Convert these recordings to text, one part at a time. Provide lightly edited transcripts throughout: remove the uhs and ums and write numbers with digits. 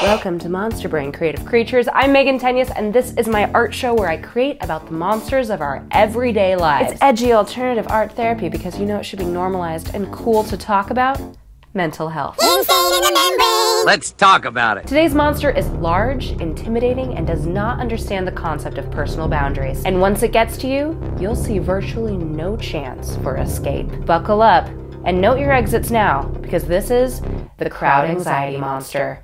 Welcome to Monster Brain Creative Creatures. I'm Megan Tenyus, and this is my art show where I create about the monsters of our everyday lives. It's edgy alternative art therapy because you know it should be normalized and cool to talk about mental health. Let's talk about it. Today's monster is large, intimidating, and does not understand the concept of personal boundaries. And once it gets to you, you'll see virtually no chance for escape. Buckle up and note your exits now, because this is the crowd anxiety monster.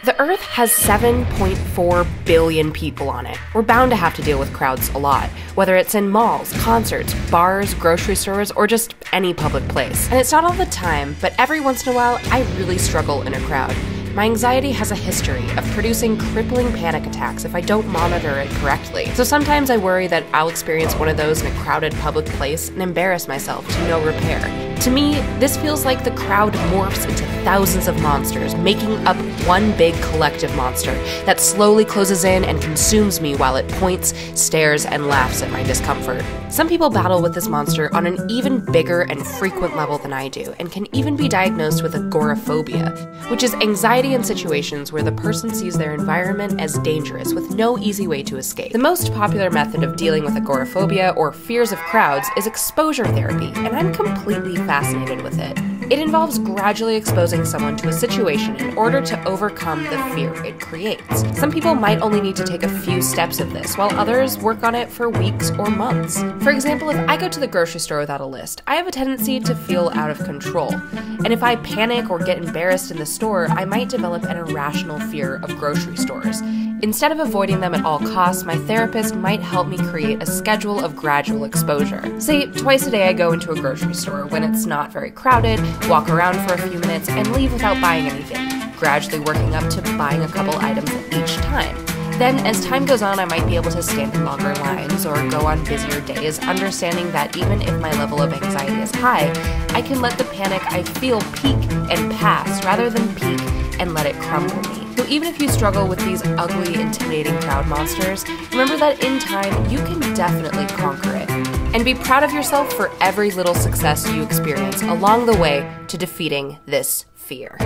The Earth has 7.4 billion people on it. We're bound to have to deal with crowds a lot, whether it's in malls, concerts, bars, grocery stores, or just any public place. And it's not all the time, but every once in a while, I really struggle in a crowd. My anxiety has a history of producing crippling panic attacks if I don't monitor it correctly. So sometimes I worry that I'll experience one of those in a crowded public place and embarrass myself to no repair. To me, this feels like the crowd morphs into thousands of monsters, making up one big collective monster that slowly closes in and consumes me while it points, stares, and laughs at my discomfort. Some people battle with this monster on an even bigger and frequent level than I do, and can even be diagnosed with agoraphobia, which is anxiety in situations where the person sees their environment as dangerous with no easy way to escape. The most popular method of dealing with agoraphobia, or fears of crowds, is exposure therapy, and I'm completely fascinated with it. It involves gradually exposing someone to a situation in order to overcome the fear it creates. Some people might only need to take a few steps of this, while others work on it for weeks or months. For example, if I go to the grocery store without a list, I have a tendency to feel out of control. And if I panic or get embarrassed in the store, I might develop an irrational fear of grocery stores. Instead of avoiding them at all costs, my therapist might help me create a schedule of gradual exposure. Say, twice a day I go into a grocery store when it's not very crowded, walk around for a few minutes, and leave without buying anything, gradually working up to buying a couple items each time. Then, as time goes on, I might be able to stand in longer lines or go on busier days, understanding that even if my level of anxiety is high, I can let the panic I feel peak and pass rather than peak and let it crumble me. So even if you struggle with these ugly, intimidating crowd monsters, remember that in time, you can definitely conquer it. And be proud of yourself for every little success you experience along the way to defeating this fear.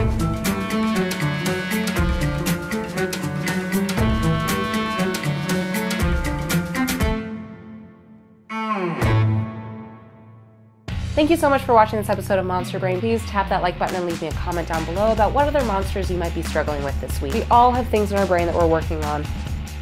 Thank you so much for watching this episode of Monster Brain. Please tap that like button and leave me a comment down below about what other monsters you might be struggling with this week. We all have things in our brain that we're working on,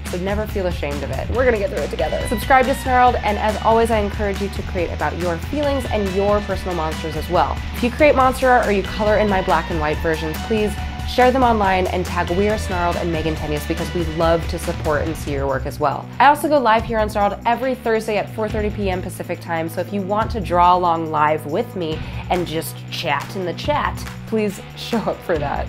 so never feel ashamed of it. We're gonna get through it together. Subscribe to Snarled, and as always, I encourage you to create about your feelings and your personal monsters as well. If you create monster art or you color in my black and white versions, please share them online and tag We Are Snarled and Megan Tenyus, because we love to support and see your work as well. I also go live here on Snarled every Thursday at 4:30 p.m. Pacific time, so if you want to draw along live with me and just chat in the chat, please show up for that.